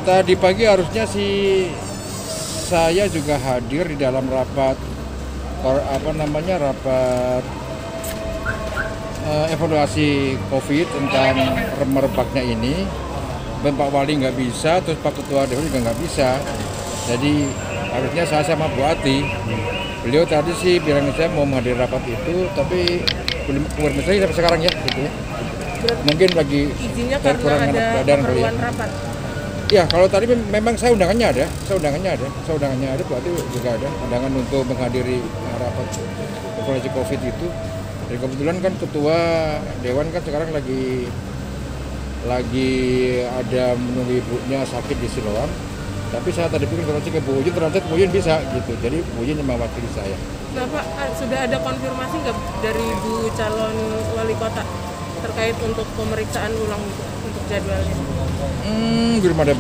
Tadi pagi harusnya sih saya juga hadir di dalam rapat rapat evaluasi COVID tentang merebaknya ini. Pak Wali nggak bisa, terus Pak Ketua Dewan juga nggak bisa. Jadi harusnya saya sama Bu Ati. Beliau tadi sih bilang saya mau menghadiri rapat itu, tapi belum keluar misalnya sampai sekarang ya, gitu ya. Mungkin lagi izinnya karena ada keperluan rapat. Ya, kalau tadi memang saya undangannya ada, Bu Ati juga ada undangan untuk menghadiri rapat evaluasi COVID itu. Dan kebetulan kan Ketua Dewan kan sekarang lagi ada menunggu ibunya sakit di Siloam. Tapi saya tadi pikir kalau ke Bu Uyun, ternyata Bu Uyun bisa gitu. Jadi Bu Uyun yang mewakili saya. Nah Pak, sudah ada konfirmasi nggak dari Bu calon wali kota terkait untuk pemeriksaan ulang untuk jadwalnya? Belum ada.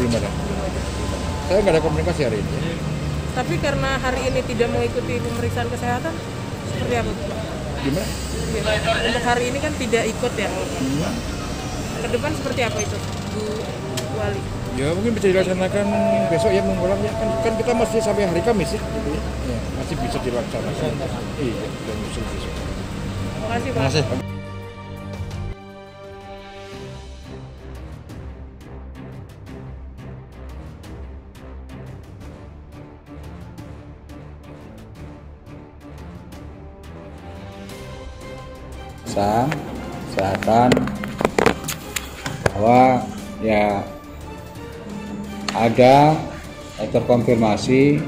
Saya nggak ada komunikasi hari ini. Tapi karena hari ini tidak mengikuti pemeriksaan kesehatan, seperti apa Pak? Gimana? Untuk hari ini kan tidak ikut ya. Ke depan seperti apa itu, Bu Wali? Ya mungkin bisa dilaksanakan besok ya mengulang ya, kan kita masih sampai hari Kamis ya, gitu ya. Ya masih bisa dilaksanakan. Iya, dan besok. Terima kasih Pak. Terima kasih. Kesehatan bahwa ya ada terkonfirmasi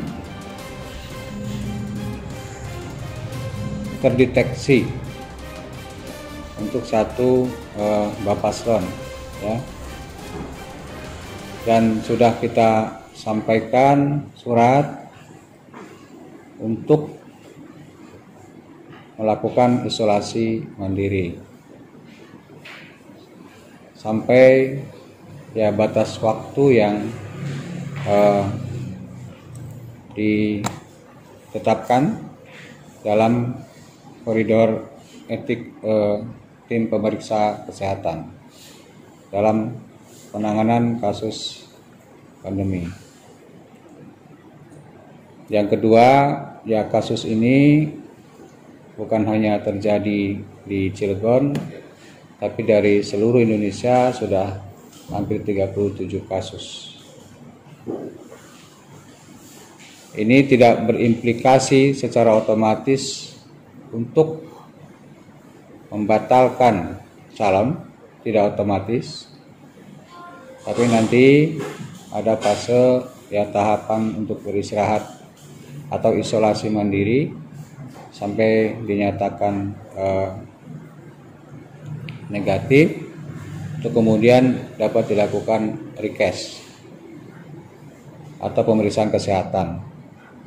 terdeteksi untuk satu Bapaslon ya, dan sudah kita sampaikan surat untuk melakukan isolasi mandiri sampai ya batas waktu yang ditetapkan dalam koridor etik tim pemeriksa kesehatan dalam penanganan kasus pandemi. Yang kedua, ya kasus ini bukan hanya terjadi di Cilegon, tapi dari seluruh Indonesia sudah hampir 37 kasus. Ini tidak berimplikasi secara otomatis untuk membatalkan calon, tidak otomatis, tapi nanti ada fase ya tahapan untuk beristirahat atau isolasi mandiri sampai dinyatakan negatif, untuk kemudian dapat dilakukan request atau pemeriksaan kesehatan.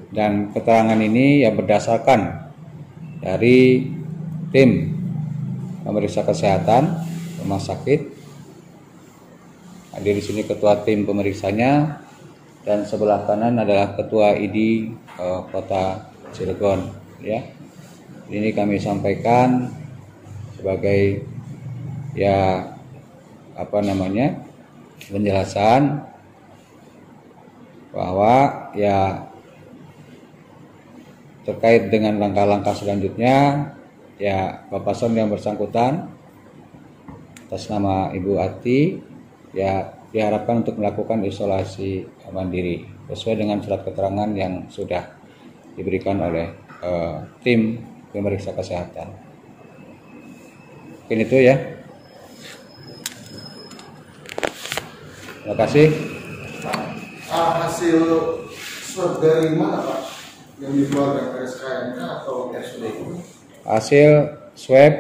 Dan keterangan ini ya berdasarkan dari tim pemeriksa kesehatan rumah sakit. Ada di sini ketua tim pemeriksanya, dan sebelah kanan adalah ketua ID Kota Cilegon ya. Ini kami sampaikan sebagai penjelasan bahwa ya terkait dengan langkah-langkah selanjutnya ya Bapak Son yang bersangkutan atas nama Ibu Ati ya diharapkan untuk melakukan isolasi mandiri sesuai dengan surat keterangan yang sudah diberikan oleh tim pemeriksa kesehatan. Mungkin itu ya. Terima kasih. Hasil swab dari mana Pak? Yang dikeluarkan RSKMK atau RSUD? Hasil swab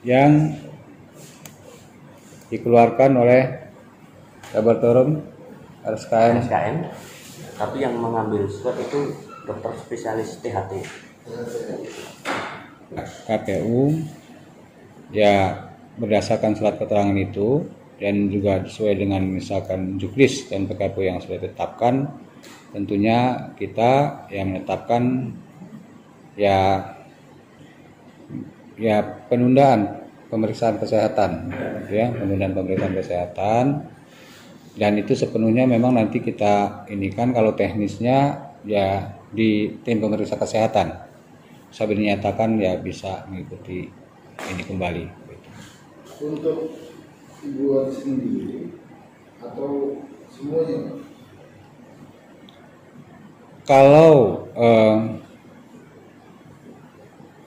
yang dikeluarkan oleh laboratorium RSKM, tapi yang mengambil swab itu dokter spesialis THT. KPU ya berdasarkan surat keterangan itu dan juga sesuai dengan misalkan juknis dan PKPU yang sudah ditetapkan, tentunya kita yang menetapkan ya penundaan pemeriksaan kesehatan ya, penundaan pemeriksaan kesehatan Dan itu sepenuhnya memang nanti kita ini kan kalau teknisnya ya di tim pemeriksa kesehatan. Sambil dinyatakan ya bisa mengikuti ini kembali. Untuk Ibu Ati sendiri atau semuanya? Kalau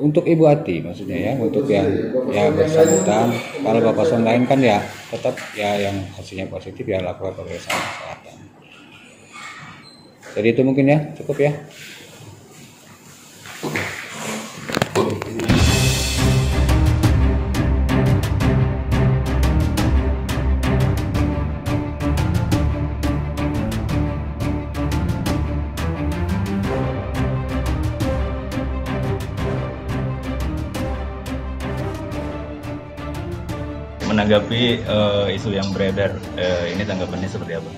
untuk Ibu Ati maksudnya ya, untuk yang ya bersangkutan, kalau Bapak Son lain kan ya tetap ya yang hasilnya positif ya lakukan pemeriksaan kesehatan. Jadi itu mungkin ya, cukup ya. Menanggapi isu yang beredar, ini tanggapannya seperti apa?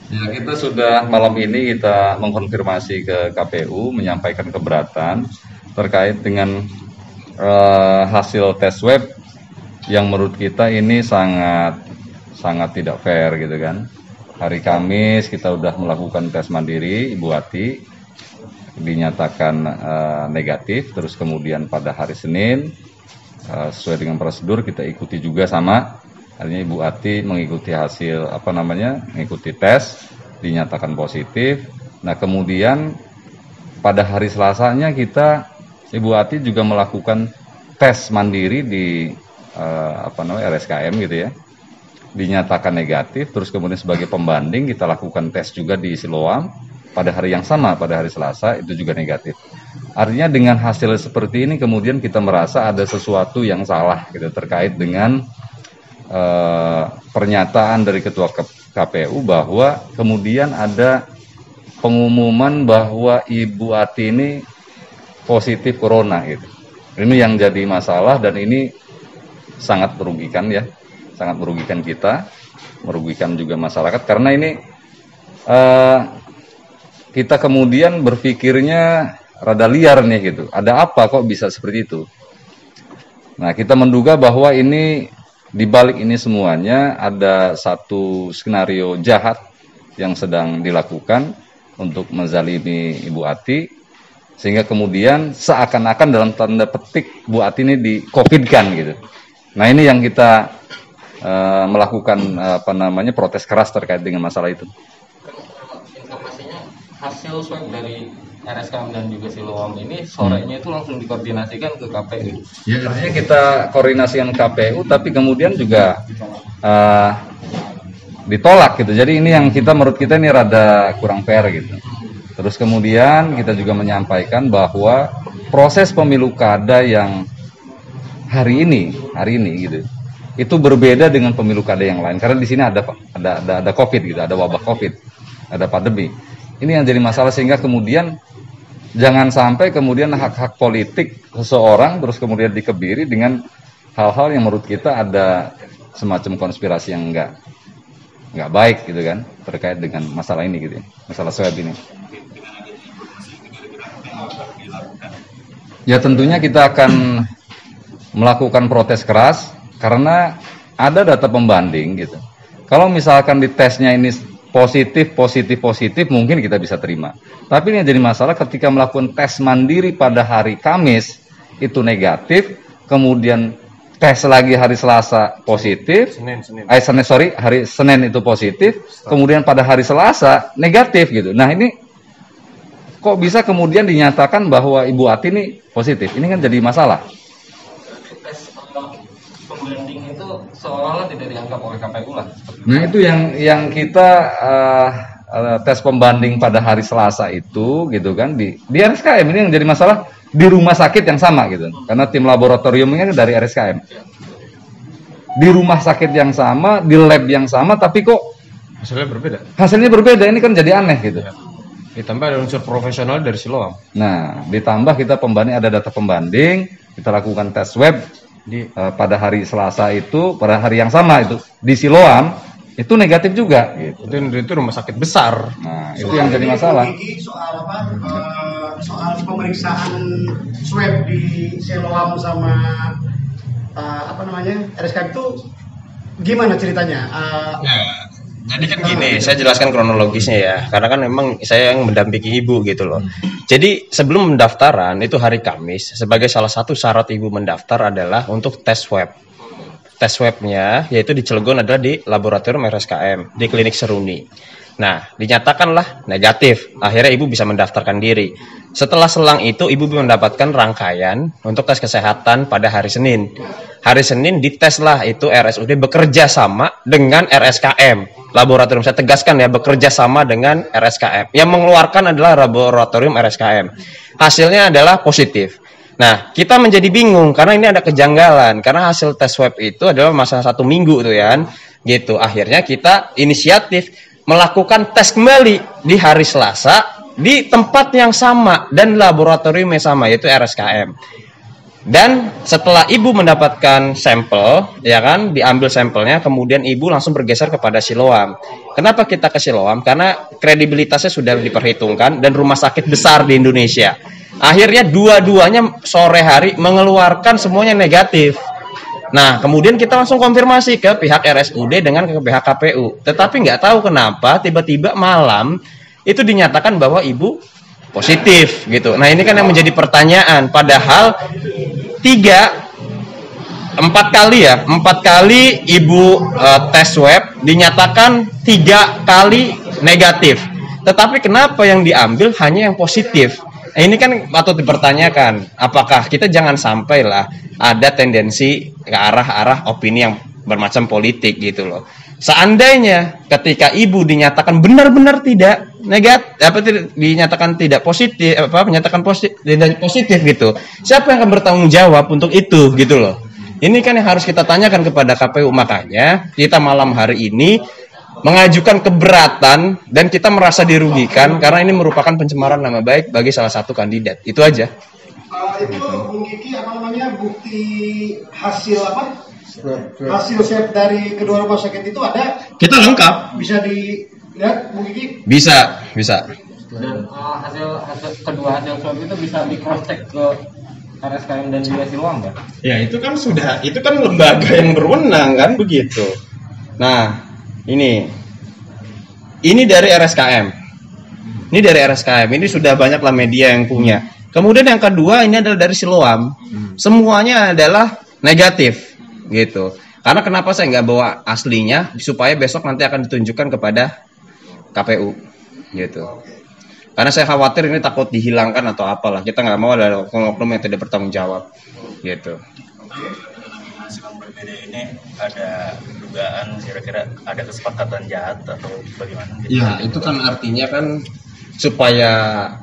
Ya, kita sudah malam ini kita mengkonfirmasi ke KPU menyampaikan keberatan terkait dengan hasil tes swab yang menurut kita ini sangat tidak fair gitu kan. Hari Kamis kita sudah melakukan tes mandiri, Ibu Ati dinyatakan negatif, terus kemudian pada hari Senin sesuai dengan prosedur kita ikuti juga sama, artinya Ibu Ati mengikuti hasil mengikuti tes, dinyatakan positif. Nah kemudian pada hari Selasanya Ibu Ati juga melakukan tes mandiri di RSKM gitu ya, dinyatakan negatif, terus kemudian sebagai pembanding kita lakukan tes juga di Siloam pada hari yang sama, pada hari Selasa itu juga negatif. Artinya dengan hasil seperti ini kemudian kita merasa ada sesuatu yang salah gitu terkait dengan pernyataan dari Ketua KPU bahwa kemudian ada pengumuman bahwa Ibu Ati ini positif corona gitu. Ini yang jadi masalah dan ini sangat merugikan ya, sangat merugikan kita, merugikan juga masyarakat karena ini kita kemudian berpikirnya rada liar nih gitu. Ada apa kok bisa seperti itu? Nah, kita menduga bahwa ini di balik ini semuanya ada satu skenario jahat yang sedang dilakukan untuk menzalimi Ibu Ati sehingga kemudian seakan-akan dalam tanda petik Bu Ati ini di-COVID-kan gitu. Nah, ini yang kita melakukan protes keras terkait dengan masalah itu. Informasinya hasil swab dari RSKM dan juga Siloam ini sorenya itu langsung dikoordinasikan ke KPU. Ya, artinya kita koordinasikan KPU tapi kemudian juga ditolak gitu. Jadi ini yang menurut kita ini rada kurang fair gitu. Terus kemudian kita juga menyampaikan bahwa proses pemilu kada yang hari ini gitu. Itu berbeda dengan pemilu kada yang lain karena di sini ada Covid gitu, ada wabah Covid, ada pandemi. Ini yang jadi masalah sehingga kemudian jangan sampai kemudian hak-hak politik seseorang terus kemudian dikebiri dengan hal-hal yang menurut kita ada semacam konspirasi yang enggak baik gitu kan terkait dengan masalah ini gitu, masalah swab ini. Ya tentunya kita akan melakukan protes keras karena ada data pembanding gitu. Kalau misalkan di tesnya ini positif mungkin kita bisa terima. Tapi ini yang jadi masalah ketika melakukan tes mandiri pada hari Kamis itu negatif, kemudian tes lagi hari Selasa positif, hari Senin itu positif, kemudian pada hari Selasa negatif gitu. Nah ini kok bisa kemudian dinyatakan bahwa Ibu Ati ini positif? Ini kan jadi masalah. Tes pembanding itu seolah-olah tidak dianggap oleh KPU lah. Nah itu yang kita tes pembanding pada hari Selasa itu gitu kan di RSKM ini yang jadi masalah di rumah sakit yang sama gitu karena tim laboratoriumnya dari RSKM di rumah sakit yang sama di lab yang sama tapi kok hasilnya berbeda ini kan jadi aneh gitu ya. Ditambah ada unsur profesional dari Siloam. Nah ditambah kita ada data pembanding kita lakukan tes swab pada hari Selasa itu pada hari yang sama itu di Siloam itu negatif juga gitu. Itu rumah sakit besar. Nah, itu yang jadi masalah. Soal pemeriksaan swab di Siloam sama RSKM itu gimana ceritanya? Jadi kan gini, saya jelaskan kronologisnya ya, karena kan memang saya yang mendampingi ibu gitu loh. Jadi sebelum pendaftaran itu hari Kamis, sebagai salah satu syarat ibu mendaftar adalah untuk tes swab. Tes swabnya yaitu di Cilegon adalah di laboratorium RSKM, di klinik Seruni. Nah, dinyatakanlah negatif. Akhirnya ibu bisa mendaftarkan diri. Setelah selang itu, ibu mendapatkan rangkaian untuk tes kesehatan pada hari Senin. Hari Senin diteslah itu RSUD bekerja sama dengan RSKM. Laboratorium, saya tegaskan ya, bekerja sama dengan RSKM. Yang mengeluarkan adalah laboratorium RSKM. Hasilnya adalah positif. Nah, kita menjadi bingung karena ini ada kejanggalan. Karena hasil tes swab itu adalah masa 1 minggu tuh ya. Gitu. Akhirnya kita inisiatif melakukan tes kembali di hari Selasa di tempat yang sama dan laboratorium yang sama, yaitu RSKM. Dan setelah ibu mendapatkan sampel, ya kan, diambil sampelnya, kemudian ibu langsung bergeser kepada Siloam. Kenapa kita ke Siloam? Karena kredibilitasnya sudah diperhitungkan dan rumah sakit besar di Indonesia. Akhirnya dua-duanya sore hari mengeluarkan semuanya negatif. Nah, kemudian kita langsung konfirmasi ke pihak RSUD dengan ke pihak KPU. Tetapi nggak tahu kenapa tiba-tiba malam itu dinyatakan bahwa ibu positif gitu. Nah, ini kan yang menjadi pertanyaan. Padahal 4 kali ibu tes swab dinyatakan 3 kali negatif. Tetapi kenapa yang diambil hanya yang positif? Nah, ini kan patut dipertanyakan. Apakah kita jangan sampai lah ada tendensi ke arah opini yang bermacam politik gitu loh. Seandainya ketika ibu dinyatakan benar-benar tidak negatif, dinyatakan tidak positif, menyatakan positif gitu, siapa yang akan bertanggung jawab untuk itu gitu loh. Ini kan yang harus kita tanyakan kepada KPU. Makanya kita malam hari ini mengajukan keberatan dan kita merasa dirugikan karena ini merupakan pencemaran nama baik bagi salah satu kandidat. Itu aja. Itu Bung Kiki bukti hasil hasil swab dari kedua rumah sakit itu ada? Kita lengkap. Bisa dilihat Bung Kiki? Bisa. Dan kedua hasil swab itu bisa di cross check ke RSKM dan juga Siloam kan? Ya itu kan lembaga yang berwenang kan begitu. Nah, ini dari RSKM. Ini dari RSKM. Ini sudah banyaklah media yang punya. Kemudian yang kedua ini adalah dari Siloam. Semuanya adalah negatif gitu. Karena kenapa saya nggak bawa aslinya supaya besok nanti akan ditunjukkan kepada KPU gitu. Karena saya khawatir ini takut dihilangkan atau apalah. Kita nggak mau ada oknum yang tidak bertanggung jawab gitu. Berbeda ini ada dugaan kira-kira ada kesepakatan jahat atau bagaimana gitu? Ya itu kan artinya kan supaya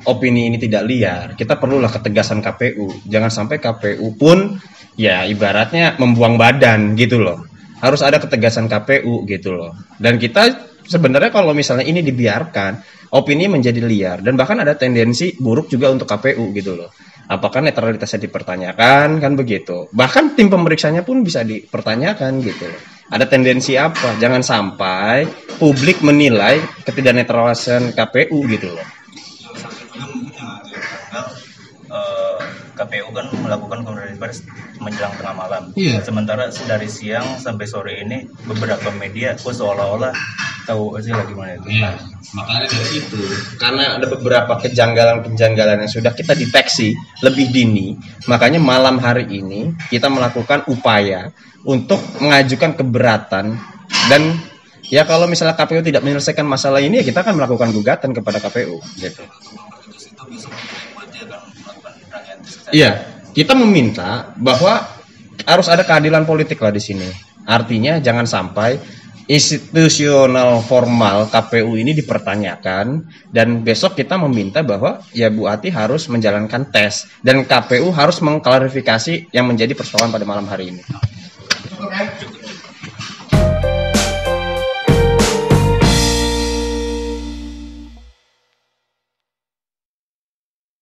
opini ini tidak liar, kita perlulah ketegasan KPU. Jangan sampai KPU pun ya ibaratnya membuang badan gitu loh. Harus ada ketegasan KPU gitu loh. Dan kita sebenarnya kalau misalnya ini dibiarkan, opini menjadi liar dan bahkan ada tendensi buruk juga untuk KPU gitu loh. Apakah netralitasnya dipertanyakan kan begitu. Bahkan tim pemeriksanya pun bisa dipertanyakan gitu loh. Ada tendensi apa? Jangan sampai publik menilai ketidaknetralisan KPU gitu loh. KPU kan melakukan konferensi pers menjelang tengah malam. Iya. Sementara dari siang sampai sore ini beberapa media seolah-olah tahu sih lagi mana itu. Iya, makanya dari itu karena ada beberapa kejanggalan yang sudah kita deteksi lebih dini, makanya malam hari ini kita melakukan upaya untuk mengajukan keberatan dan ya kalau misalnya KPU tidak menyelesaikan masalah ini ya kita akan melakukan gugatan kepada KPU gitu. Iya, kita meminta bahwa harus ada keadilan politik lah di sini. Artinya jangan sampai institusional formal KPU ini dipertanyakan dan besok kita meminta bahwa ya Bu Ati harus menjalankan tes dan KPU harus mengklarifikasi yang menjadi persoalan pada malam hari ini.